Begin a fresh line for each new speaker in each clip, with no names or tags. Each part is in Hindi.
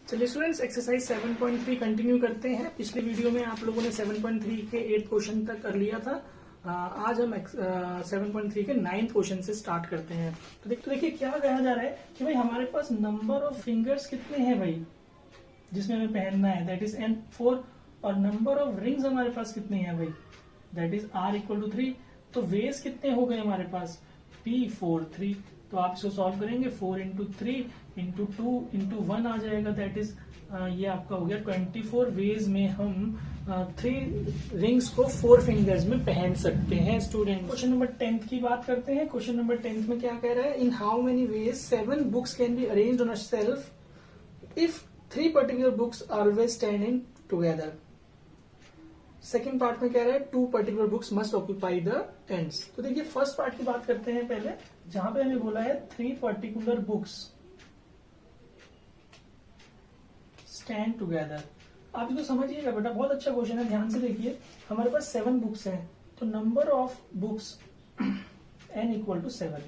चलिए स्टूडेंट्स, एक्सरसाइज 7.3 कंटिन्यू करते हैं। पिछले वीडियो में आप लोगों ने 7.3 के 8 क्वेश्चन तक कर लिया था। आज हम 7.3 के 9th क्वेश्चन से स्टार्ट करते हैं। तो देखिए क्या कहा जा रहा है कि भाई हमारे पास नंबर ऑफ फिंगर्स कितने हैं भाई जिसमें हमें पहनना है, दैट इज N4, और नंबर ऑफ रिंग्स हमारे पास कितने हैं भाई, दैट इज R=3। तो वेज कितने हो गए हमारे पास, P4 3। तो आप इसको सॉल्व करेंगे, 4 इंटू 3 इंटू 2 इंटू 1 आ जाएगा, दैट इज ये आपका हो गया 24 वेज में हम 3 रिंग्स को 4 फिंगर्स में पहन सकते हैं। स्टूडेंट, क्वेश्चन नंबर 10 की बात करते हैं। क्वेश्चन नंबर 10 में क्या कह रहा है, in how many ways 7 books can be arranged on a shelf if 3 particular books always stand in together. Second part में कह रहा है 2 particular books must occupy the ends. तो देखिए फर्स्ट पार्ट की बात करते हैं पहले, जहां पे हमें बोला है 3 पर्टिकुलर बुक्स स्टैंड टुगेदर। आप इसको समझिएगा बेटा, बहुत अच्छा क्वेश्चन है, ध्यान से देखिए। हमारे पास 7 बुक्स हैं, तो नंबर ऑफ बुक्स n=7।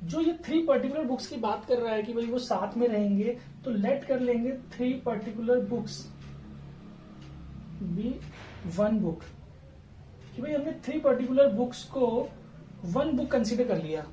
जो ये 3 पर्टिकुलर बुक्स की बात कर रहा है कि भाई वो साथ में रहेंगे, तो लेट कर लेंगे 3 पर्टिकुलर बुक्स बी 1 बुक, कि भाई हमने 3 पर्टिकुलर बुक्स को 1 बुक कंसीडर कर लिया।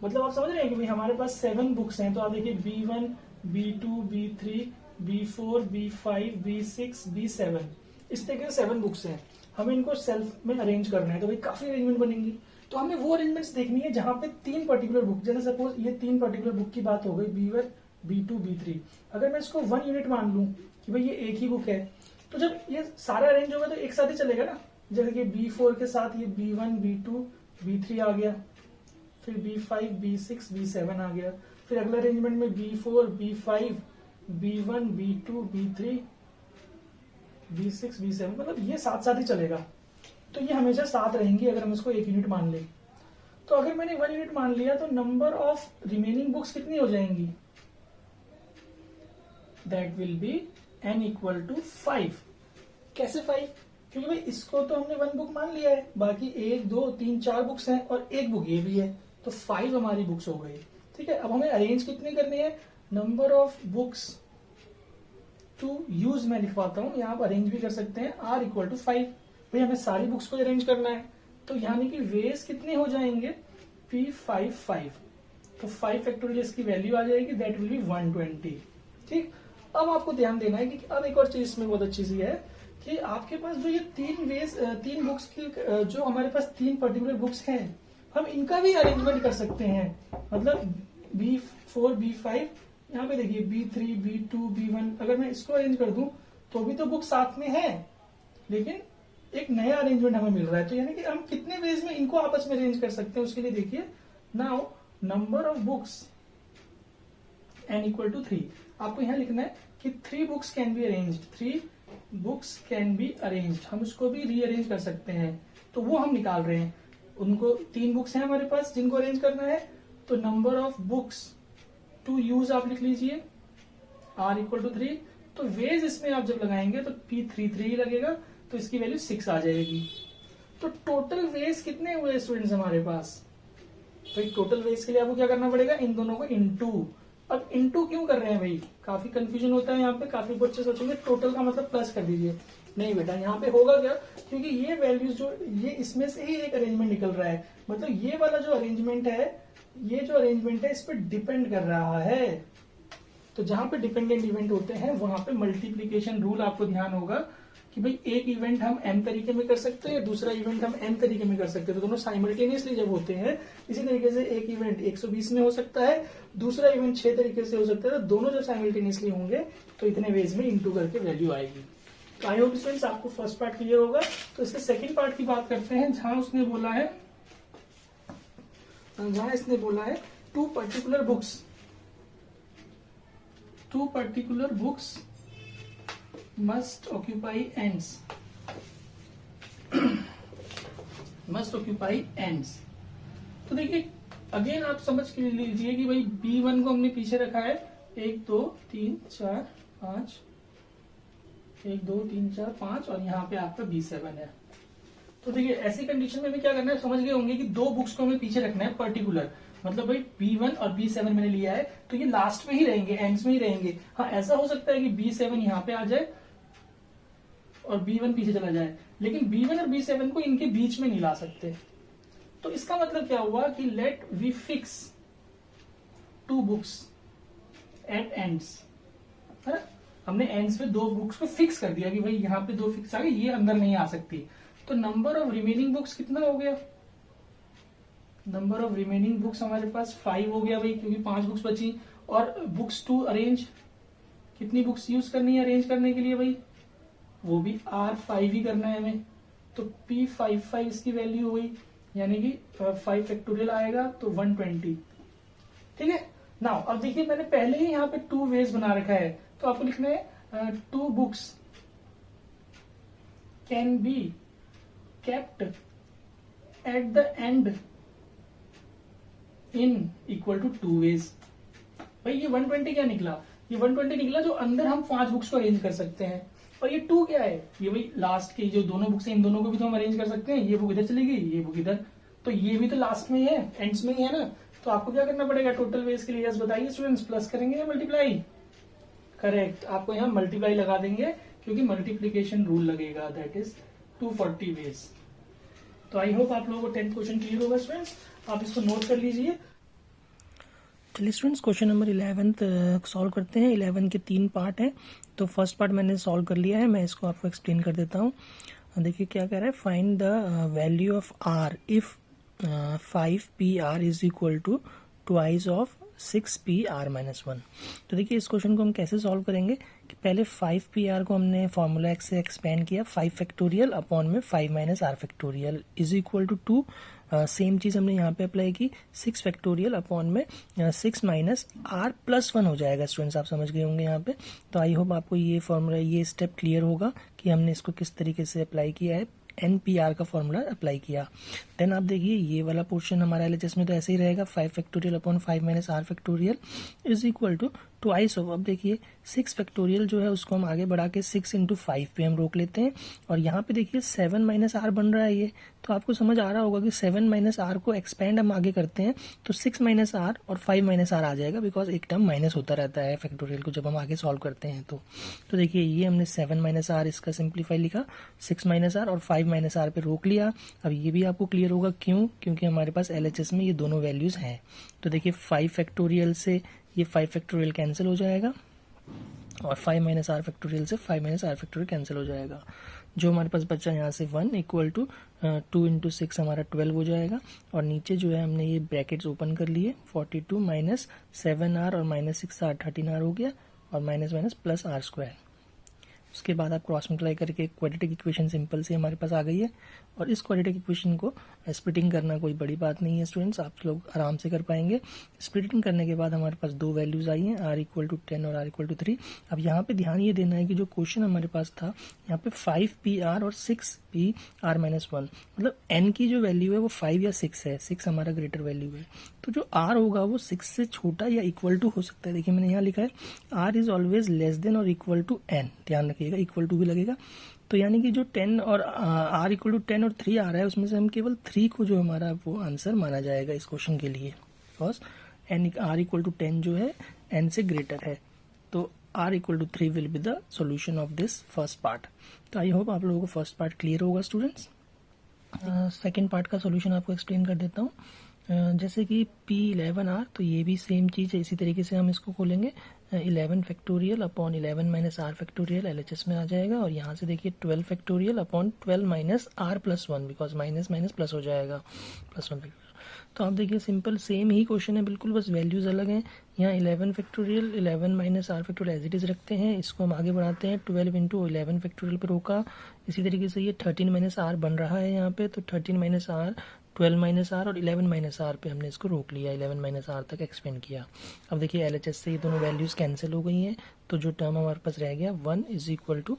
मतलब आप समझ रहे हैं कि भाई हमारे पास 7 बुक्स हैं, तो आप देखिए B1, B2, B3, B4, B5, B6, B7, इस तरीके से 7 बुक्स हैं। हमें इनको सेल्फ में अरेंज करना है, तो भाई काफी अरेंजमेंट बनेंगी। तो हमें वो अरेंजमेंट्स देखनी है जहां पे 3 पर्टिकुलर बुक, जैसे सपोज ये 3 पर्टिकुलर बुक की बात हो गई, B1, B2, B3। अगर मैं इसको 1 यूनिट मान लूं कि भाई ये एक ही बुक है, तो जब ये सारा अरेंज होगा तो एक साथ ही चलेगा ना। जैसे कि B4 के साथ ये B1, B2, B3 आ गया, फिर B5, B6, B7 आ गया, फिर अगला अरेंजमेंट में B4, B5, B1, B2, B3, B6, B7, मतलब ये साथ साथ ही चलेगा। तो ये हमेशा साथ रहेंगी अगर हम इसको 1 यूनिट मान ले। तो अगर मैंने 1 यूनिट मान लिया तो नंबर ऑफ रिमेनिंग बुक्स कितनी हो जाएंगी, दैट विल बी n=5। कैसे 5? क्योंकि भाई इसको तो हमने 1 बुक मान लिया है, बाकी 1, 2, 3, 4 बुक्स हैं और 1 बुक ये भी है, तो 5 हमारी बुक्स हो गई। ठीक है, अब हमें अरेंज कितनी करनी है, number of books to use मैं लिखवाता हूं, यहाँ आप अरेंज भी कर सकते हैं, R=5। भाई हमें सारी बुक्स को अरेंज करना है, तो यानी कि वेज कितने हो जाएंगे, P5। तो 5 फैक्टोरियल इसकी वैल्यू आ जाएगी, दैट विल बी 120। ठीक, अब आपको ध्यान देना है कि अब एक और चीज इसमें बहुत अच्छी सी है कि आपके पास जो ये 3 बुक्स की, जो हमारे पास 3 पर्टिकुलर बुक्स हैं, हम इनका भी अरेंजमेंट कर सकते हैं। मतलब B4, B5, यहाँ पे देखिए B3, B2, B1, अगर मैं इसको अरेंज कर दूं तो भी तो बुक साथ में है, लेकिन एक नया अरेंजमेंट हमें मिल रहा है। तो यानी कि हम कितने वेज में इनको आपस में अरेंज कर सकते हैं, उसके लिए देखिए now number of books n=3। आपको यहाँ लिखना है कि 3 books can be arranged, 3 books can be arranged. हम उसको भी रीअरेंज कर सकते हैं, तो वो हम निकाल रहे हैं। उनको 3 बुक्स हैं हमारे पास जिनको अरेंज करना है, तो number of books to use आप लिख लीजिए, R=3। तो वेज इसमें आप जब लगाएंगे तो P33 ही लगेगा, तो इसकी वैल्यू 6 आ जाएगी। तो टोटल वेज कितने हुए स्टूडेंट्स हमारे पास, भाई टोटल वेज के लिए आपको क्या करना पड़ेगा, इन दोनों को इनटू। अब इनटू क्यों कर रहे हैं भाई, काफी कंफ्यूजन होता है यहाँ पे, काफी बच्चे सोचेंगे टोटल का मतलब प्लस कर दीजिए। नहीं बेटा, यहाँ पे होगा क्या, क्योंकि ये वैल्यूज जो ये इसमें से ही एक अरेंजमेंट निकल रहा है, मतलब ये वाला जो अरेंजमेंट है, ये जो अरेंजमेंट है इस पर डिपेंड कर रहा है। तो जहां पे डिपेंडेंट इवेंट होते हैं वहां पे मल्टीप्लीकेशन रूल आपको ध्यान होगा कि भाई एक इवेंट हम m तरीके में कर सकते हैं, दूसरा इवेंट हम n तरीके में कर सकते हैं। तो दोनों साइमल्टेनियसली जब होते हैं, इसी तरीके से एक इवेंट 120 में हो सकता है, दूसरा इवेंट 6 तरीके से हो सकता है। तो दोनों जब साइमल्टेनियसली होंगे तो इतने वेज में इंटू करके वैल्यू आएगी। तो आई होप स्टूडेंट्स आपको फर्स्ट पार्ट क्लियर होगा। तो इसके सेकेंड पार्ट की बात करते हैं, जहां इसने बोला है 2 particular books must occupy ends तो देखिए अगेन आप समझ के लीजिए कि भाई B1 को हमने पीछे रखा है, 1 2 3 4 5, 1 2 3 4 5, और यहाँ पे आपका B7 है। तो देखिए ऐसी कंडीशन में हमें क्या करना है, समझ गए होंगे कि 2 बुक्स को हमें पीछे रखना है पर्टिकुलर। मतलब भाई B1 और B7 मैंने लिया है तो ये लास्ट में ही रहेंगे, एंड्स में ही रहेंगे। हाँ ऐसा हो सकता है कि B7 यहाँ पे आ जाए और B1 पीछे चला जाए, लेकिन B1 और B7 को इनके बीच में नहीं ला सकते। तो इसका मतलब क्या हुआ कि let we fix 2 books at ends, है ना, हमने एंड्स पे 2 बुक्स को फिक्स कर दिया कि भाई यहाँ पे 2 फिक्स आ गए, ये अंदर नहीं आ सकती। तो नंबर ऑफ रिमेनिंग बुक्स कितना हो गया, नंबर ऑफ रिमेनिंग बुक्स हमारे पास 5 हो गया भाई, क्योंकि 5 बुक्स बची। और बुक्स टू अरेंज, कितनी बुक्स यूज करनी है अरेंज करने के लिए भाई, वो भी R5 ही करना है हमें। तो P55 इसकी वैल्यू हुई, यानी कि 5 फैक्टोरियल आएगा तो 120। ठीक है नाउ अब देखिए मैंने पहले ही यहाँ पे 2 वेज बना रखा है, तो आपको लिखना है 2 books can be kept at the end in equal to 2 ways. भाई ये 120 क्या निकला, ये 120 निकला जो अंदर हम 5 बुक्स को अरेंज कर सकते हैं। और ये 2 क्या है, ये भाई लास्ट की जो दोनों बुक्स हैं इन दोनों को भी तो हम अरेंज कर सकते हैं। ये बुक इधर चली गई, ये बुक इधर, तो ये भी तो लास्ट में ही है, एंड्स में ही है ना। तो आपको क्या करना पड़ेगा, टोटल वेज के लिए बताइए स्टूडेंट्स, प्लस करेंगे या मल्टीप्लाई। करेक्ट, आपको यहाँ मल्टीप्लाई लगा देंगे क्योंकि मल्टीप्लीकेशन रूल लगेगा, दैट इज 240 वेज। तो आई होप आप लोगों को 10th क्वेश्चन क्लियर होगा स्टूडेंट्स, आप इसको नोट कर लीजिए।
चलिए स्टूडेंट्स क्वेश्चन नंबर 11 सॉल्व करते हैं। 11 के 3 पार्ट हैं, तो फर्स्ट पार्ट मैंने सॉल्व कर लिया है, मैं इसको आपको एक्सप्लेन कर देता हूँ। देखिए क्या कह रहा है, find the value of r if 5PR is equal to twice of 6PR-1। तो देखिए इस क्वेश्चन को हम कैसे सॉल्व करेंगे कि पहले 5PR को हमने फॉर्मूला से एक्सपेंड किया, 5 फैक्टोरियल अपॉन में 5 - R factorial is equal to 2। Same चीज हमने यहाँ पे अप्लाई की, 6 फैक्टोरियल अपॉन में 6 - R + 1 हो जाएगा। स्टूडेंट्स आप समझ गए होंगे यहाँ पे। तो आई होप आपको ये फॉर्मूला, ये स्टेप क्लियर होगा कि हमने इसको किस तरीके से अप्लाई किया है, NPR का फॉर्मूला अप्लाई किया। देन आप देखिए ये वाला पोर्शन हमारा LHS में तो ऐसे ही रहेगा, 5 factorial upon 5 - R factorial is equal to twice of, अब देखिए 6 फैक्टोरियल जो है उसको हम आगे बढ़ा के 6 × 5 पे हम रोक लेते हैं। और यहाँ पे देखिए 7 - R बन रहा है ये, तो आपको समझ आ रहा होगा कि 7 - R को एक्सपेंड हम आगे करते हैं तो 6 - R और 5 - R आ जाएगा, बिकॉज एक टर्म माइनस होता रहता है फैक्टोरियल को जब हम आगे सॉल्व करते हैं। तो देखिए ये हमने 7 - R इसका सिंप्लीफाई लिखा, 6 - R और 5 - R पे रोक लिया। अब ये भी आपको क्लियर होगा क्यों, क्योंकि हमारे पास LHS में ये दोनों वैल्यूज हैं। तो देखिए 5 फैक्टोरियल से ये 5 फैक्टोरियल कैंसिल हो जाएगा और 5 - R फैक्टोरियल से 5 - R फैक्टोरियल कैंसिल हो जाएगा। जो हमारे पास बचा यहाँ से 1 इक्वल टू 2 × 6 हमारा 12 हो जाएगा। और नीचे जो है हमने ये ब्रैकेट्स ओपन कर लिए, 42 - 7R और -6R 13R हो गया, और माइनस माइनस प्लस R²। उसके बाद आप क्रॉस मल्टीप्लाई करके क्वाड्रेटिक इक्वेशन सिंपल से हमारे पास आ गई है। और इस क्वाड्रेटिक इक्वेशन को स्प्लिटिंग करना कोई बड़ी बात नहीं है स्टूडेंट्स, आप लोग आराम से कर पाएंगे। स्प्लिटिंग करने के बाद हमारे पास 2 वैल्यूज आई हैं, R = 10 और R = 3। अब यहाँ पे ध्यान ये देना है कि जो क्वेश्चन हमारे पास था यहाँ पे 5PR और 6PR-1, मतलब n की जो वैल्यू है वो 5 या 6 है, 6 हमारा ग्रेटर वैल्यू है। तो जो R होगा वो 6 से छोटा या इक्वल टू हो सकता है। देखिए मैंने यहाँ लिखा है R is always less than और इक्वल टू n, ध्यान रखिएगा इक्वल टू भी लगेगा। तो यानी कि जो 10 और R = 10 और 3 आ रहा है उसमें से हम केवल 3 को जो हमारा वो आंसर माना जाएगा इस क्वेश्चन के लिए, बिकॉज R = 10 जो है n से ग्रेटर है। तो R = 3 will be the solution of this first part. तो आई होप आप लोगों को फर्स्ट पार्ट क्लियर होगा स्टूडेंट्स। सेकेंड पार्ट का सॉल्यूशन आपको एक्सप्लेन कर देता हूँ। जैसे कि P11R, तो ये भी सेम चीज़ है, इसी तरीके से हम इसको खोलेंगे 11 factorial upon 11 - R factorial LHS में आ जाएगा। और यहाँ से देखिए 12 factorial upon 12 - R + 1, because minus minus plus हो जाएगा, +1 फैक्टोरियल। तो आप देखिए सिंपल सेम ही क्वेश्चन है बिल्कुल, बस वैल्यूज अलग हैं। यहाँ 11 factorial 11 - R factorial as it is रखते हैं, इसको हम आगे बढ़ाते हैं 12 × 11 फैक्टोरियल पे रोका। इसी तरीके से ये 13 - R बन रहा है यहाँ पे, तो 13 - R 12 - R और 11 - R पे हमने इसको रोक लिया, 11 - R तक एक्सपेंड किया। अब देखिए LHS से ये दोनों वैल्यूज कैंसिल हो गई हैं, तो जो टर्म हमारे पास रह गया 1 =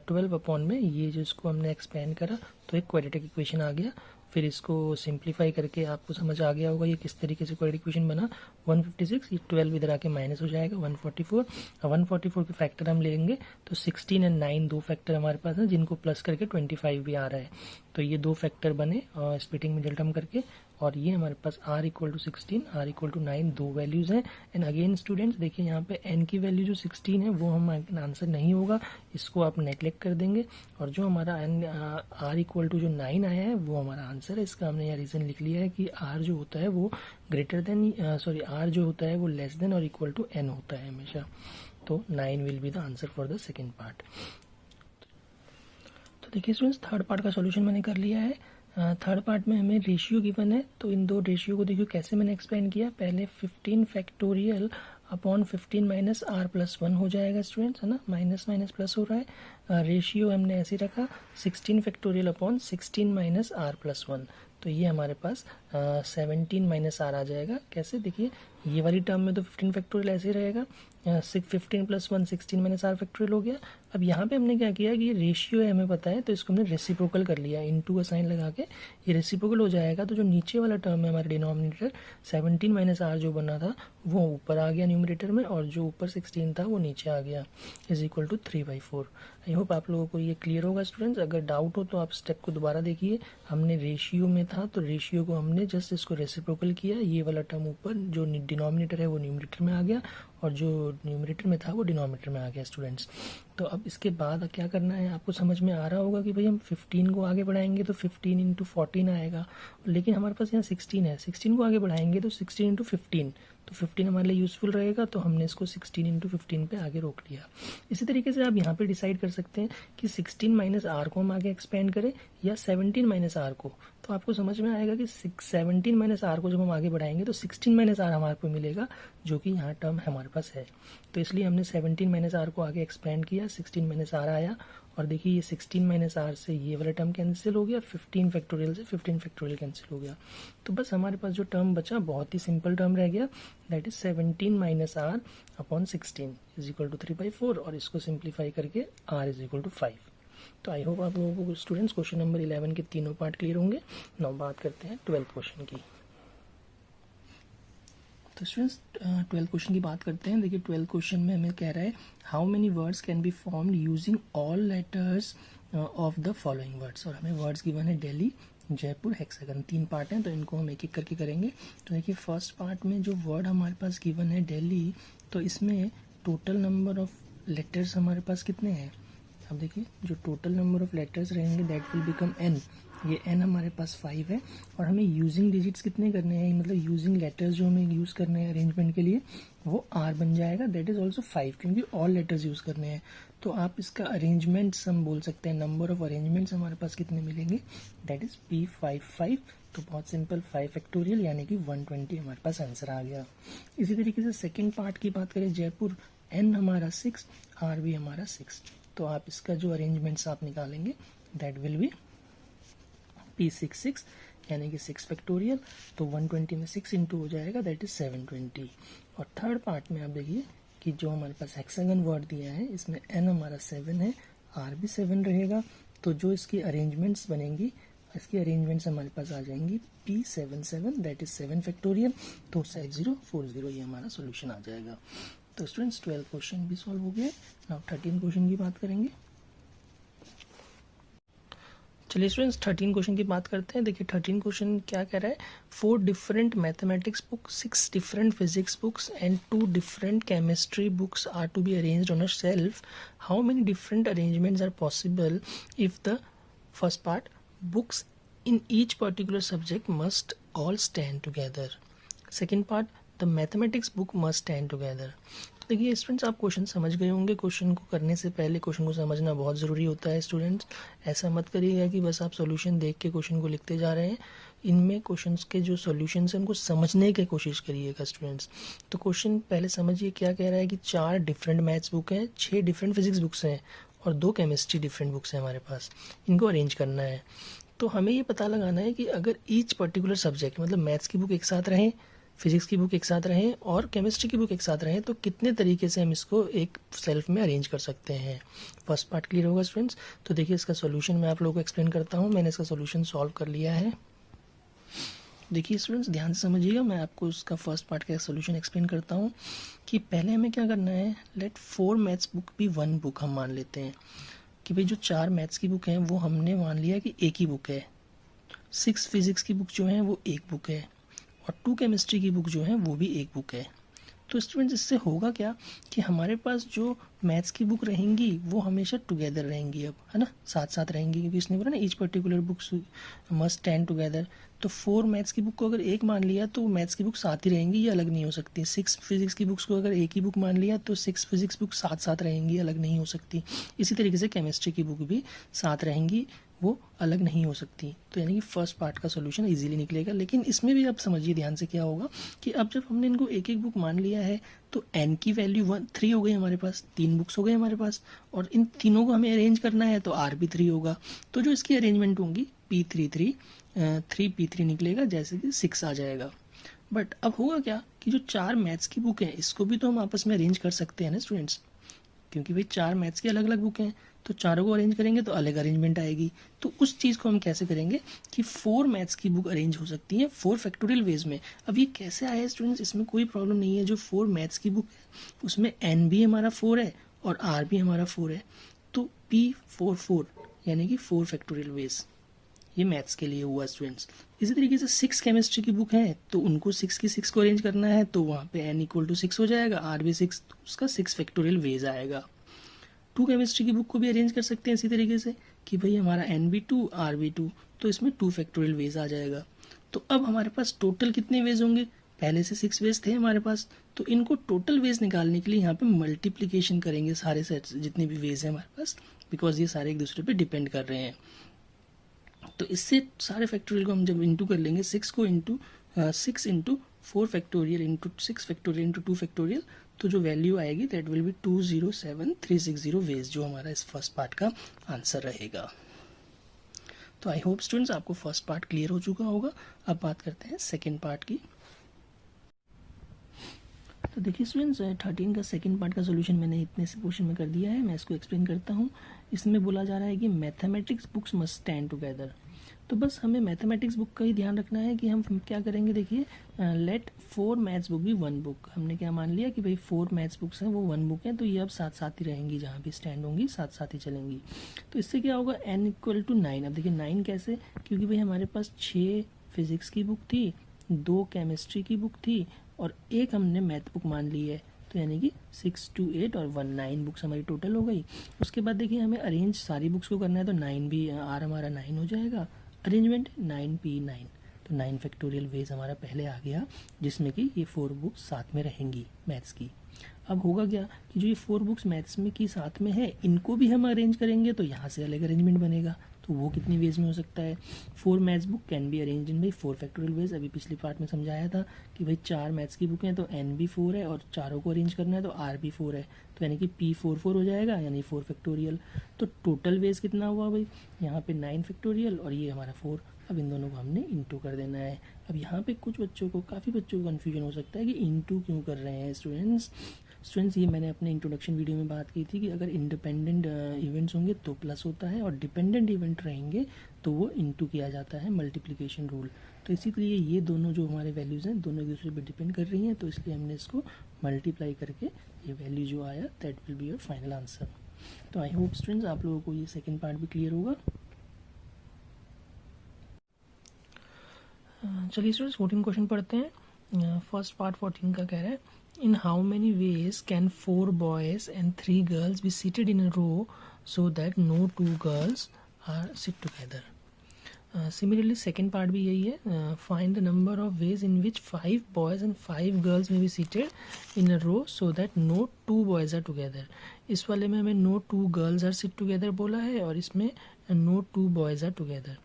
12 अपॉन में ये जो इसको हमने एक्सपेंड करा तो एक क्वाड्रेटिक इक्वेशन आ गया। फिर इसको सिंप्लीफाई करके आपको समझ आ गया होगा ये किस तरीके से क्वाड्रेटिक इक्वेशन बना। 156, ये 12 इधर आके माइनस हो जाएगा, 144। 144 के फैक्टर हम लेंगे तो 16 और 9 दो फैक्टर हमारे पास हैं, जिनको प्लस करके 25 भी आ रहा है। तो ये 2 फैक्टर बने स्प्लिटिंग में रिजल्ट हम करके, और ये हमारे पास r equal to 16, r equal to 9 दो वैल्यूज़ हैं। एंड अगेन स्टूडेंट्स देखिए यहाँ पे n की वैल्यू जो 16 है वो हम आंसर नहीं होगा, इसको आप नेगलेक्ट कर देंगे। और जो हमारा r इक्वल टू जो 9 आया है वो हमारा आंसर है। इसका हमने यहाँ रीज़न लिख लिया है कि r जो होता है वो ग्रेटर देन r जो होता है वो लेस देन और इक्वल टू n होता है हमेशा। तो 9 will be the answer for the second part. तो देखिए स्टूडेंट्स थर्ड पार्ट का सॉल्यूशन मैंने कर लिया है। थर्ड पार्ट में हमें रेशियो गिवन है, तो इन दो रेशियो को देखिए कैसे मैंने एक्सप्लेन किया। पहले 15 factorial upon 15 minus r plus 1 हो जाएगा स्टूडेंट्स, है ना, माइनस माइनस प्लस हो रहा है। रेशियो हमने ऐसे रखा 16 factorial upon 16 minus r plus 1, तो ये हमारे पास 17 माइनस r आ जाएगा। कैसे, देखिए ये वाली टर्म में तो 15 फैक्टोरियल ऐसे ही रहेगा, 15 प्लस 1 16 माइनस r फैक्टोरियल हो गया। अब यहाँ पे हमने क्या किया कि ये रेशियो है हमें पता है, तो इसको हमने रेसिप्रोकल कर लिया, इनटू का साइन लगा के ये रेसिप्रोकल हो जाएगा। तो जो नीचे वाला टर्म है हमारे डिनोमिनेटर 17 माइनस r जो बना था वो ऊपर आ गया न्यूमरेटर में, और जो ऊपर 16 था वो नीचे आ गया, is equal to 3/4। I hope आप लोगों को ये क्लियर होगा स्टूडेंट्स। अगर डाउट हो तो आप स्टेप को दोबारा देखिए। हमने रेशियो में था तो रेशियो को हमने जस्ट इसको रेसिप्रोकल किया, ये वाला टर्म ऊपर जो डिनोमिनेटर है वो न्यूमरेटर में आ गया, और जो न्यूमरेटर में था वो डिनोमिनेटर में आ गया स्टूडेंट्स। तो अब इसके बाद क्या करना है, आपको समझ में आ रहा होगा कि भाई हम 15 को आगे बढ़ाएंगे तो 15 इंटू 14 आएगा, लेकिन हमारे पास यहाँ 16 है, 16 को आगे बढ़ाएंगे तो 16 इंटू 15, तो 15 हमारे लिए यूज़फुल रहेगा, तो हमने इसको 16 इंटू 15 पे आगे रोक लिया। इसी तरीके से आप यहाँ पे डिसाइड कर सकते हैं कि 16 माइनस r को हम आगे एक्सपेंड करें या 17 माइनस r को, तो आपको समझ में आएगा कि 17 माइनस r को जब हम आगे बढ़ाएंगे तो 16 माइनस r हमारे को मिलेगा, जो कि यहाँ टर्म हमारे पास है। तो इसलिए हमने 17 माइनस r को आगे एक्सपेंड किया, 16 माइनस r आया, और देखिए ये 16 माइनस r से ये वाला टर्म कैंसिल हो गया, 15 फैक्टोरियल से 15 फैक्टोरियल कैंसिल हो गया। तो बस हमारे पास जो टर्म बचा बहुत ही सिंपल टर्म रह गया, that is 17 minus r upon 16 is equal to 3/4, और इसको सिंप्लीफाई करके r इज इक्वल टू 5। तो आई होप आप लोगों को स्टूडेंट्स क्वेश्चन नंबर 11 के तीनों पार्ट क्लियर होंगे। नाउ बात करते हैं 12th क्वेश्चन की। तो स्टूडेंट्स 12th क्वेश्चन की बात करते हैं। देखिए 12th क्वेश्चन में हमें कह रहा है how many words can be formed using all letters of the following words, और हमें वर्ड्स गिवन है दिल्ली, जयपुर, हेक्सागन। 3 पार्ट हैं तो इनको हम एक एक करके करेंगे। तो देखिए फर्स्ट पार्ट में जो वर्ड हमारे पास गिवन है दिल्ली, तो इसमें टोटल नंबर ऑफ लेटर्स हमारे पास कितने हैं। अब देखिए जो टोटल नंबर ऑफ लेटर्स रहेंगे दैट विल बिकम n, ये n हमारे पास 5 है, और हमें यूजिंग डिजिट्स कितने करने हैं, मतलब यूजिंग लेटर्स जो हमें यूज़ करने हैं अरेंजमेंट के लिए वो r बन जाएगा, दैट इज़ ऑल्सो 5, क्योंकि ऑल लेटर्स यूज़ करने हैं। तो आप इसका अरेंजमेंट्स हम बोल सकते हैं, नंबर ऑफ अरेंजमेंट्स हमारे पास कितने मिलेंगे, दैट इज़ P55। तो बहुत सिंपल 5 फैक्टोरियल यानी कि 120 हमारे पास आंसर आ गया। इसी तरीके से सेकेंड पार्ट की बात करें, जयपुर, n हमारा 6, r भी हमारा 6, तो आप इसका जो अरेंजमेंट्स आप निकालेंगे दैट विल बी P66 यानी कि 6 फैक्टोरियल, तो 120 में 6 इंटू हो जाएगा, दैट इज 720। और थर्ड पार्ट में आप देखिए कि जो हमारे पास हेक्सागन वर्ड दिया है इसमें n हमारा 7 है, r भी 7 रहेगा, तो जो इसकी अरेंजमेंट्स बनेंगी, इसकी अरेंजमेंट्स हमारे पास आ जाएंगी P77 दैट इज 7 फैक्टोरियल, तो 6040 ये हमारा सोल्यूशन आ जाएगा। तो स्टूडेंट्स 12 क्वेश्चन भी सॉल्व हो गए। नाउ 13 क्वेश्चन की बात करेंगे। चलिए स्टूडेंट्स 13 क्वेश्चन की बात करते हैं। देखिए 13 क्वेश्चन क्या कह रहा है, 4 different mathematics books, 6 different physics books and 2 different chemistry books are to be arranged on a shelf. How many different arrangements are possible if the first part, books in each particular subject must all stand together. Second part, the mathematics book must stand together. देखिए स्टूडेंट्स आप क्वेश्चन समझ गए होंगे। क्वेश्चन को करने से पहले क्वेश्चन को समझना बहुत ज़रूरी होता है स्टूडेंट्स। ऐसा मत करिएगा कि बस आप सॉल्यूशन देख के क्वेश्चन को लिखते जा रहे हैं। इनमें क्वेश्चंस के जो सॉल्यूशंस हैं उनको समझने की कोशिश करिएगा स्टूडेंट्स। तो क्वेश्चन पहले समझिए क्या कह रहा है कि 4 डिफरेंट मैथ्स बुक हैं, 6 डिफरेंट फिजिक्स बुक्स हैं और 2 केमिस्ट्री डिफरेंट बुक्स हैं हमारे पास। इनको अरेंज करना है। तो हमें ये पता लगाना है कि अगर ईच पर्टिकुलर सब्जेक्ट, मतलब मैथ्स की बुक एक साथ रहें, फिजिक्स की बुक एक साथ रहें और केमिस्ट्री की बुक एक साथ रहें, तो कितने तरीके से हम इसको एक सेल्फ में अरेंज कर सकते हैं। फर्स्ट पार्ट क्लियर होगा स्टूडेंट्स। तो देखिए इसका सॉल्यूशन मैं आप लोगों को एक्सप्लेन करता हूँ। मैंने इसका सॉल्यूशन सॉल्व कर लिया है। देखिए स्टूडेंट्स ध्यान से समझिएगा, मैं आपको उसका फर्स्ट पार्ट का सॉल्यूशन एक्सप्लेन करता हूँ कि पहले हमें क्या करना है। लेट 4 मैथ्स बुक भी 1 बुक हम मान लेते हैं कि भाई जो 4 मैथ्स की बुक हैं वो हमने मान लिया कि एक ही बुक है। 6 फिजिक्स की बुक जो है वो एक बुक है और 2 केमिस्ट्री की बुक जो है वो भी एक बुक है। तो स्टूडेंट्स इससे होगा क्या कि हमारे पास जो मैथ्स की बुक रहेंगी वो हमेशा टुगेदर रहेंगी, अब है ना, साथ साथ रहेंगी, क्योंकि इसने बोला ना each particular books must stand together. तो 4 मैथ्स की बुक को अगर एक मान लिया तो मैथ्स की बुक साथ ही रहेंगी, ये अलग नहीं हो सकती। 6 फिजिक्स की बुक्स को अगर एक ही बुक मान लिया तो 6 फिजिक्स बुक साथ साथ रहेंगी, अलग नहीं हो सकती। इसी तरीके से केमिस्ट्री की बुक भी साथ रहेंगी, वो अलग नहीं हो सकती। तो यानी कि फर्स्ट पार्ट का सॉल्यूशन इजीली निकलेगा। लेकिन इसमें भी आप समझिए ध्यान से क्या होगा कि अब जब हमने इनको एक एक बुक मान लिया है तो n की वैल्यू 3 हो गई हमारे पास, 3 बुक्स हो गई हमारे पास, और इन तीनों को हमें अरेंज करना है तो r भी 3 होगा। तो जो इसकी अरेंजमेंट होंगी p3 3p3 निकलेगा, जैसे कि 6 आ जाएगा। बट अब होगा क्या कि जो 4 मैथ्स की बुक है इसको भी तो हम आपस में अरेंज कर सकते हैं ना स्टूडेंट्स, क्योंकि भाई 4 मैथ्स की अलग अलग बुक हैं, तो चारों को अरेंज करेंगे तो अलग अरेंजमेंट आएगी। तो उस चीज़ को हम कैसे करेंगे कि 4 मैथ्स की बुक अरेंज हो सकती है 4 फैक्टोरियल वेज में। अब ये कैसे आया है स्टूडेंट्स, इसमें कोई प्रॉब्लम नहीं है। जो 4 मैथ्स की बुक है उसमें n भी हमारा 4 है और r भी हमारा 4 है, तो p4 यानी कि 4 फैक्टोरियल वेज, ये मैथ्स के लिए हुआ स्टूडेंट्स। इसी तरीके से 6 केमिस्ट्री की बुक है तो उनको 6 की 6 को अरेंज करना है, तो वहाँ पे n इक्वल टू 6 हो जाएगा, r भी 6, तो उसका 6 फैक्टोरियल वेज आएगा। 2 केमिस्ट्री की बुक को भी अरेंज कर सकते हैं इसी तरीके से कि भाई हमारा n भी 2 r भी 2, तो इसमें 2 फैक्टोरियल वेज आ जाएगा। तो अब हमारे पास टोटल कितने वेज होंगे, पहले से 6 वेज थे हमारे पास, तो इनको टोटल वेज निकालने के लिए यहाँ पे मल्टीप्लिकेशन करेंगे सारे सेट्स जितने भी वेज हैं हमारे पास, बिकॉज ये सारे एक दूसरे पे डिपेंड कर रहे हैं। तो इससे सारे फैक्टोरियल को हम जब इंटू कर लेंगे, 6 को into 6 into 4 factorial into 6 factorial into 2 factorial, तो जो वैल्यू आएगी दैट विल बी 207360 वेज, जो हमारा इस फर्स्ट पार्ट का आंसर रहेगा। तो आई होप स्टूडेंट्स आपको फर्स्ट पार्ट क्लियर हो चुका होगा। अब बात करते हैं सेकेंड पार्ट की। तो देखिए स्टूडेंट्स 13 का सेकंड पार्ट का सोल्यूशन मैंने इतने से पोर्शन में कर दिया है, मैं इसको एक्सप्लेन करता हूँ। इसमें बोला जा रहा है कि mathematics books must stand together. तो बस हमें मैथमेटिक्स बुक का ही ध्यान रखना है कि हम क्या करेंगे। देखिए लेट 4 मैथ्स बुक भी 1 बुक, हमने क्या मान लिया कि भाई 4 मैथ्स बुक्स हैं वो 1 बुक हैं, तो ये अब साथ साथ ही रहेंगी, जहाँ भी स्टैंड होंगी साथ साथ ही चलेंगी। तो इससे क्या होगा, n इक्वल टू 9। अब देखिए 9 कैसे, क्योंकि भाई हमारे पास 6 फिजिक्स की बुक थी, 2 केमिस्ट्री की बुक थी और एक हमने मैथ बुक मान ली है, तो यानी कि 6 2 8 और 1 9 बुक्स हमारी टोटल हो गई। उसके बाद देखिए हमें अरेंज सारी बुक्स को करना है, तो 9 भी r हमारा 9 हो जाएगा, अरेंजमेंट 9p9, तो 9 फैक्टोरियल वेज हमारा पहले आ गया, जिसमें कि ये 4 बुक्स साथ में रहेंगी मैथ्स की। अब होगा क्या कि जो ये 4 बुक्स मैथ्स में की साथ में है इनको भी हम अरेंज करेंगे, तो यहाँ से अलग अरेंजमेंट बनेगा, तो वो कितनी वेज में हो सकता है। 4 maths book can be arrange in भाई 4 फैक्टोरियल वेज। अभी पिछली पार्ट में समझाया था कि भाई 4 मैथ्स की बुक हैं तो n भी 4 है और चारों को अरेंज करना है तो r भी 4 है, तो यानी कि p4 हो जाएगा, यानी 4 फैक्टोरियल। तो टोटल वेज कितना हुआ भाई, यहाँ पे 9 फैक्टोरियल और ये हमारा 4। अब इन दोनों को हमने इंटू कर देना है। अब यहाँ पे कुछ बच्चों को, काफ़ी बच्चों को कन्फ्यूजन हो सकता है कि इंटू क्यों कर रहे हैं स्टूडेंट्स ये मैंने अपने इंट्रोडक्शन वीडियो में बात की थी कि अगर इंडिपेंडेंट इवेंट्स होंगे तो प्लस होता है और डिपेंडेंट इवेंट रहेंगे तो वो इंटू किया जाता है, मल्टीप्लिकेशन रूल। तो इसी लिए ये दोनों जो हमारे वैल्यूज़ हैं दोनों एक दूसरे पर डिपेंड कर रही हैं, तो इसलिए हमने इसको मल्टीप्लाई करके ये वैल्यू जो आया that will be your final answer. तो आई होप स्टूडेंट्स आप लोगों को ये सेकेंड पार्ट भी क्लियर होगा। चलिए स्टूडेंट्स 14 क्वेश्चन पढ़ते हैं। फर्स्ट पार्ट 14 का कह रहा है, in how many ways can 4 boys and 3 girls be seated in a row so that no 2 girls are sit together? Similarly second part भी यही है, find the number of ways in which 5 boys and 5 girls may be seated in a row so that no 2 boys are together. इस वाले में हमें no 2 girls are sit together बोला है और इसमें no 2 boys are together,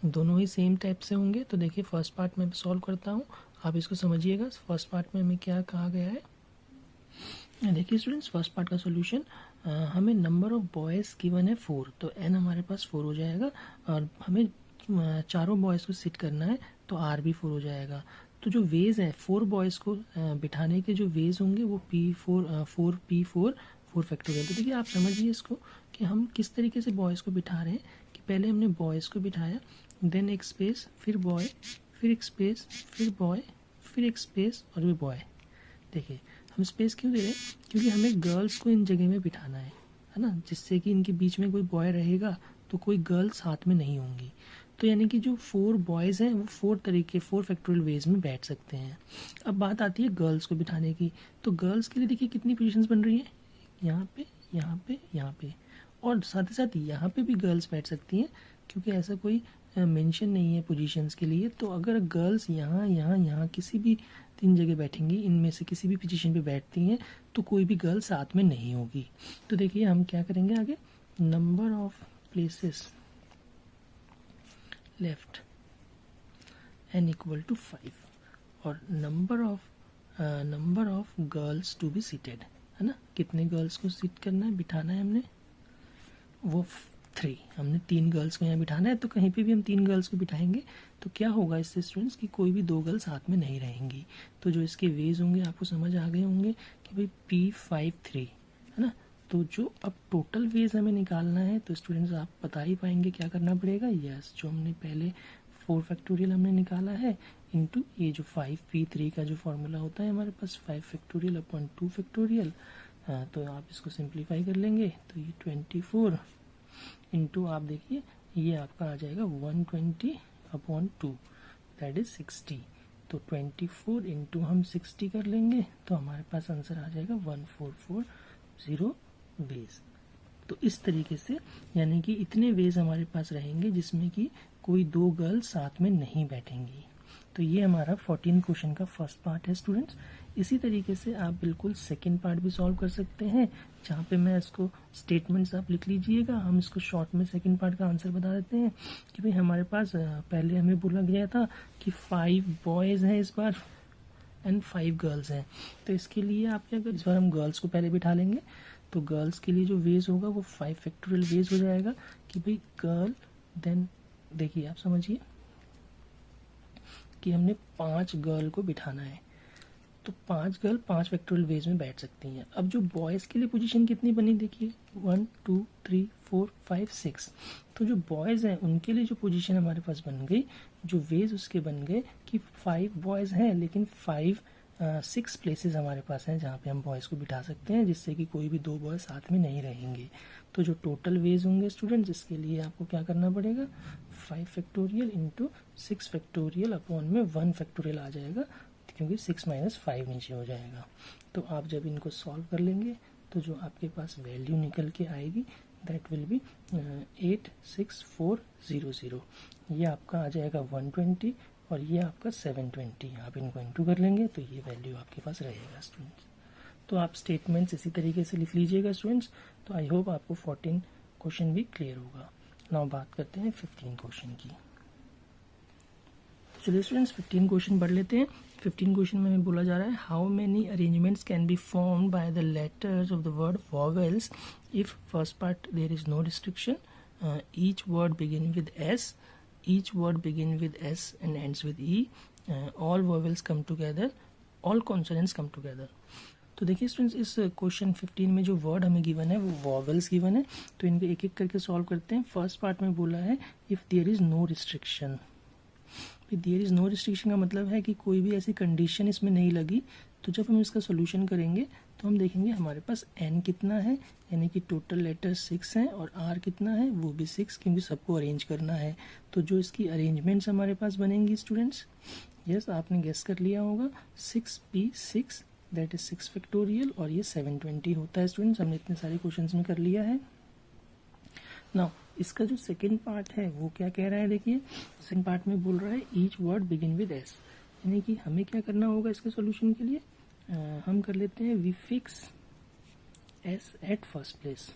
दोनों ही सेम टाइप से होंगे। तो देखिए फर्स्ट पार्ट में सॉल्व करता हूँ, आप इसको समझिएगा। फर्स्ट पार्ट में हमें क्या कहा गया है, देखिए स्टूडेंट्स फर्स्ट पार्ट का सॉल्यूशन, हमें नंबर ऑफ बॉयज़ गिवन है 4, तो n हमारे पास 4 हो जाएगा और हमें चारों बॉयज़ को सिट करना है तो r भी 4 हो जाएगा। तो जो वेज है 4 बॉयज़ को बिठाने के जो वेज होंगे वो फोर फैक्टोरियल। तो देखिए आप समझिए इसको कि हम किस तरीके से बॉयज़ को बिठा रहे हैं कि पहले हमने बॉयज़ को बिठाया, देन एक स्पेस, फिर बॉय, फिर एक स्पेस, फिर बॉय, फिर एक स्पेस और फिर बॉय। देखिए हम स्पेस क्यों दे रहे हैं, क्योंकि हमें गर्ल्स को इन जगह में बिठाना है ना, जिससे कि इनके बीच में कोई बॉय रहेगा तो कोई गर्ल साथ में नहीं होंगी। तो तो यानी कि जो 4 बॉयज़ हैं वो 4 फैक्टोरियल वेज में बैठ सकते हैं। अब बात आती है गर्ल्स को बिठाने की। तो गर्ल्स के लिए देखिए कितनी पोजीशंस बन रही हैं, यहाँ पे, यहाँ पे, यहाँ पे, और साथ ही साथ यहाँ पे भी गर्ल्स बैठ सकती हैं, क्योंकि ऐसा कोई मेंशन नहीं है पोजीशंस के लिए। तो अगर गर्ल्स यहाँ यहाँ यहाँ किसी भी 3 जगह बैठेंगी, इनमें से किसी भी पोजीशन पे बैठती हैं, तो कोई भी गर्ल साथ में नहीं होगी। तो देखिए हम क्या करेंगे आगे, number of places left n equal to 5 और number of girls to be seated, है ना, कितने गर्ल्स को सीट करना है, बिठाना है हमने, वो 3। हमने 3 गर्ल्स को यहाँ बिठाना है, तो कहीं पे भी हम 3 गर्ल्स को बिठाएंगे तो क्या होगा इससे स्टूडेंट्स कि कोई भी 2 गर्ल्स साथ में नहीं रहेंगी। तो जो इसके वेज होंगे आपको समझ आ गए होंगे कि भाई P5 3, है ना। तो जो अब टोटल वेज हमें निकालना है, तो स्टूडेंट्स आप बता ही पाएंगे क्या करना पड़ेगा। यस, जो हमने पहले 4 फैक्टोरियल हमने निकाला है इनटू ये जो 5P3 का जो फॉर्मूला होता है हमारे पास 5 फैक्टोरियल अपॉन 2 फैक्टोरियल, तो आप इसको सिंप्लीफाई कर लेंगे तो ये 24 इंटू आप देखिए ये आपका आ जाएगा 120 अपॉन 2 दैट इज 60। तो 24 इंटू हम 60 कर लेंगे तो हमारे पास आंसर आ जाएगा 1440 वेज। तो इस तरीके से यानी कि इतने वेज हमारे पास रहेंगे जिसमें कि कोई 2 गर्ल्स साथ में नहीं बैठेंगी। तो ये हमारा 14 क्वेश्चन का फर्स्ट पार्ट है स्टूडेंट्स। इसी तरीके से आप बिल्कुल सेकंड पार्ट भी सॉल्व कर सकते हैं, जहाँ पे मैं इसको स्टेटमेंट्स आप लिख लीजिएगा, हम इसको शॉर्ट में सेकंड पार्ट का आंसर बता देते हैं कि भाई हमारे पास पहले हमें बोला गया था कि 5 बॉयज़ हैं इस बार एंड 5 गर्ल्स हैं। तो इसके लिए आप क्या करें, इस बार हम गर्ल्स को पहले बिठा लेंगे। तो गर्ल्स के लिए जो वेज होगा वो 5 फैक्टोरियल वेज हो जाएगा कि भाई गर्ल, देन देखिए आप समझिए कि हमने 5 गर्ल को बिठाना है, तो 5 गर्ल 5 फैक्टोरियल वेज में बैठ सकती हैं। अब जो बॉयज़ के लिए पोजीशन कितनी बनी देखिए 1 2 3 4 5 6। तो जो बॉयज़ हैं उनके लिए जो पोजीशन हमारे पास बन गई, जो वेज उसके बन गए कि 5 बॉयज़ हैं लेकिन 6 प्लेसेस हमारे पास हैं जहाँ पे हम बॉयज़ को बिठा सकते हैं, जिससे कि कोई भी 2 बॉयज़ साथ में नहीं रहेंगे। तो जो टोटल वेज होंगे स्टूडेंट्स, इसके लिए आपको क्या करना पड़ेगा, 5 फैक्टोरियल इंटू 6 फैक्टोरियल अपॉन में 1 फैक्टोरियल आ जाएगा, क्योंकि 6 माइनस 5 नीचे हो जाएगा। तो आप जब इनको सॉल्व कर लेंगे तो जो आपके पास वैल्यू निकल के आएगी दैट विल बी 86400। ये आपका आ जाएगा 120 और ये आपका 720। आप इनको इंटू कर लेंगे तो ये वैल्यू आपके पास रहेगा स्टूडेंट्स। तो आप स्टेटमेंट्स इसी तरीके से लिख लीजिएगा स्टूडेंट्स। तो आई होप आपको 14 क्वेश्चन भी क्लियर होगा। नाउ बात करते हैं 15 क्वेश्चन की। चलिए स्टूडेंट्स 15 क्वेश्चन पढ़ लेते हैं। 15 क्वेश्चन में हमें बोला जा रहा है how many arrangements can be formed by the letters of the word vowels if first part there is no restriction, each word begin with S, each word begin with S and ends with E, all vowels come together, all consonants come together। तो देखिए स्टूडेंट्स इस क्वेश्चन 15 में जो वर्ड हमें गिवन है वो वॉवेल्स गिवन है, तो इनको एक एक करके सॉल्व करते हैं। फर्स्ट पार्ट में बोला है if there is no restriction. There is no restriction का मतलब है कि कोई भी ऐसी कंडीशन इसमें नहीं लगी। तो जब हम इसका सोल्यूशन करेंगे तो हम देखेंगे हमारे पास n कितना है, यानी कि टोटल लेटर 6 हैं, और r कितना है वो भी 6, क्योंकि सबको अरेंज करना है। तो जो इसकी अरेंजमेंट्स हमारे पास बनेंगी स्टूडेंट्स, यस आपने गेस कर लिया होगा 6p6 दैट इज 6 फैक्टोरियल, और ये 720 होता है स्टूडेंट्स। हमने इतने सारे क्वेश्चंस में कर लिया है। नाउ इसका जो सेकेंड पार्ट है वो क्या कह रहा है, देखिए सेकेंड पार्ट में बोल रहा है each word begin with S, यानी कि हमें क्या करना होगा इसके सॉल्यूशन के लिए, हम कर लेते हैं we fix S at first place.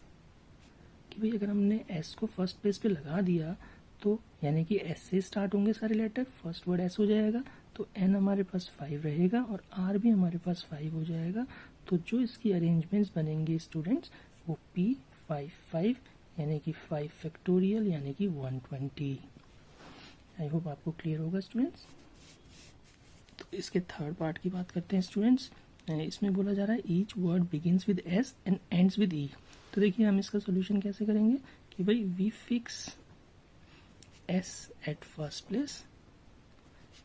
कि भाई अगर हमने एस को फर्स्ट प्लेस पे लगा दिया तो यानी कि एस से स्टार्ट होंगे सारे लेटर, फर्स्ट वर्ड एस हो जाएगा, तो एन हमारे पास 5 रहेगा और आर भी हमारे पास 5 हो जाएगा। तो जो इसकी अरेंजमेंट्स बनेंगे स्टूडेंट्स वो P5 यानी कि 5 फैक्टोरियल यानी कि 120। आई होप आपको क्लियर होगा स्टूडेंट्स। तो इसके थर्ड पार्ट की बात करते हैं स्टूडेंट्स। इसमें बोला जा रहा है each word begins with S and ends with E. तो देखिए हम इसका सोल्यूशन कैसे करेंगे कि भाई we fix S at first place,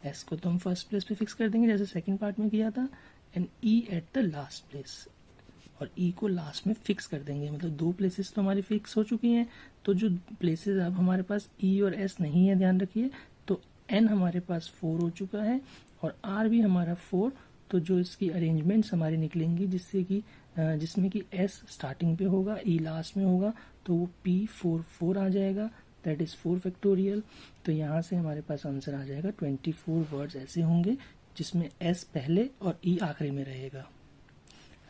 S को तो हम फर्स्ट प्लेस पे फिक्स कर देंगे जैसे सेकंड पार्ट में किया था, and E at the last place. और ई को लास्ट में फिक्स कर देंगे। मतलब 2 प्लेसेस तो हमारी फिक्स हो चुकी हैं, तो जो प्लेसेस अब हमारे पास ई और एस नहीं है, ध्यान रखिए, तो एन हमारे पास 4 हो चुका है और आर भी हमारा 4। तो जो इसकी अरेंजमेंट्स हमारी निकलेंगी जिसमें कि एस स्टार्टिंग पे होगा, ई लास्ट में होगा, तो वो P44 आ जाएगा, दैट इज 4 फैक्टोरियल। तो यहाँ से हमारे पास आंसर आ जाएगा 24 वर्ड्स ऐसे होंगे जिसमें एस पहले और ई आखिरी में रहेगा।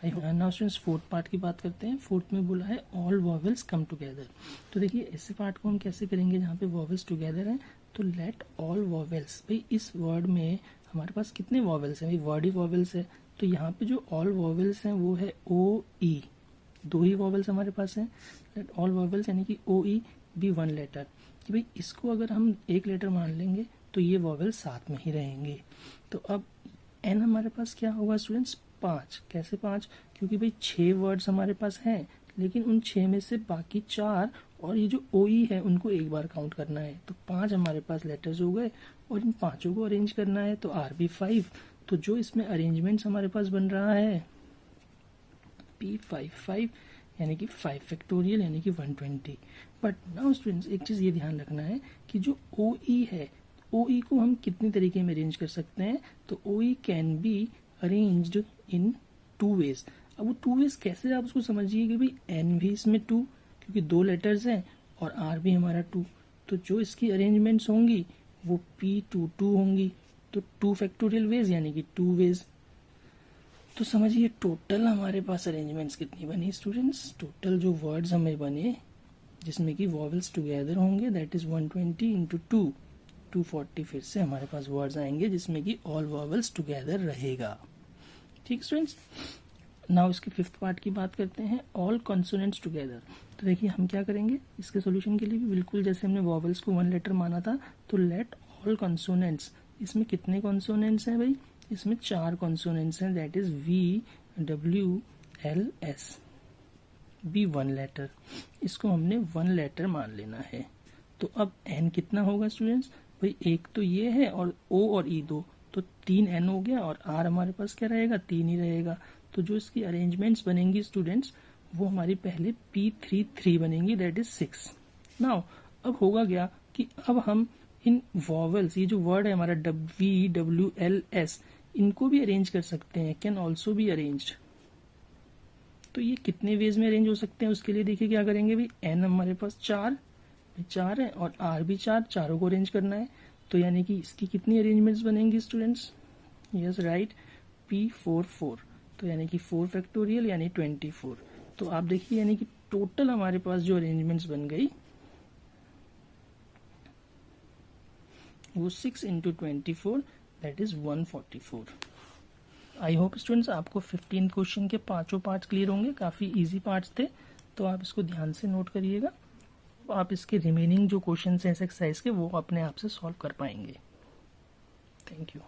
नाउ स्टूडेंट्स फोर्थ पार्ट की बात करते हैं। फोर्थ में बोला है ऑल वॉवेल्स कम टुगेदर। तो देखिए ऐसे पार्ट को हम कैसे करेंगे जहाँ पे वॉवेल्स टुगेदर हैं। तो लेट ऑल वॉवेल्स, भाई इस वर्ड में हमारे पास कितने वॉवेल्स हैं, भाई वर्ड ही वॉवेल्स है, तो यहाँ पे जो ऑल वॉवेल्स हैं वो है ओ ई, 2 ही वॉवेल्स हमारे पास हैं। लेट ऑल वॉवेल्स यानी कि ओ ई बी 1 लेटर, कि भाई इसको अगर हम 1 लेटर मान लेंगे तो ये वॉवेल्स साथ में ही रहेंगे। तो अब एन हमारे पास क्या होगा स्टूडेंट्स, 5। कैसे 5, क्योंकि भाई 6 वर्ड्स हमारे पास हैं, लेकिन उन 6 में से बाकी 4 और ये जो ओ ई है उनको एक बार काउंट करना है, तो 5 हमारे पास लेटर्स हो गए और इन 5 को अरेंज करना है, तो आर बी 5। तो जो इसमें अरेंजमेंट्स हमारे पास बन रहा है P55 यानी कि 5 फैक्टोरियल यानी कि 120। बट नाउ स्टूडेंट्स एक चीज़ ये ध्यान रखना है कि जो ओ ई है, ओ ई को हम कितने तरीके में अरेंज कर सकते हैं। तो O E can be arranged in 2 ways. अब वो 2 वेज कैसे, आप उसको समझिए कि भाई एन भी इसमें 2, क्योंकि 2 लेटर्स हैं, और आर भी हमारा 2, तो जो इसकी अरेंजमेंट्स होंगी वो P22 होंगी। तो 2 फैक्टोरियल वेज यानी कि 2 वेज। तो समझिए टोटल हमारे पास अरेंजमेंट्स कितनी बनी स्टूडेंट्स, टोटल जो वर्ड्स हमें बने जिसमें कि वॉवेल्स टुगेदर होंगे दैट इज 120 इंटू 240 फिर से हमारे पास वर्ड्स आएंगे जिसमें कि ऑल वॉवेल्स टुगेदर रहेगा। ठीक स्टूडेंट्स, नाउ इसके 5th पार्ट की बात करते हैं, ऑल कॉन्सोनेंट्स टुगेदर। तो देखिए हम क्या करेंगे इसके सॉल्यूशन के लिए भी बिल्कुल जैसे हमने वॉवेल्स को 1 लेटर माना था, तो लेट ऑल कॉन्सोनेंट्स, इसमें कितने कॉन्सोनेंट्स हैं भाई, इसमें 4 कॉन्सोनेंट्स हैं, that is V W L S, be 1 letter, इसको हमने 1 लेटर मान लेना है। तो अब n कितना होगा स्टूडेंट्स, भाई एक तो ये है और O और E 2, तो 3n हो गया, और R हमारे पास क्या रहेगा, 3 ही रहेगा। तो जो इसकी अरेंजमेंट्स बनेंगी स्टूडेंट्स वो हमारी पहले P33 बनेंगी, दैट इज 6। नाउ अब होगा क्या कि अब हम इन वॉवेल्स, ये जो वर्ड है हमारा V W L S, इनको भी अरेंज कर सकते हैं, कैन ऑल्सो बी अरेंज्ड। तो ये कितने वेज में अरेंज हो सकते हैं, उसके लिए देखिए क्या करेंगे भाई, n हमारे पास 4 है और R भी 4, चारों को अरेंज करना है। तो यानी कि इसकी कितनी अरेंजमेंट्स बनेंगी स्टूडेंट्स, यस राइट, P44, तो यानी कि 4 फैक्टोरियल यानी 24। तो आप देखिए यानी कि टोटल हमारे पास जो अरेंजमेंट्स बन गई वो 6 into 24 that is 144। I hope students आपको 15 क्वेश्चन के 5 पार्ट्स क्लियर होंगे, काफ़ी इजी पार्ट्स थे, तो आप इसको ध्यान से नोट करिएगा। आप इसके रिमेनिंग जो क्वेश्चन हैं इस एक्सरसाइज के वो अपने आप से सॉल्व कर पाएंगे। Thank you.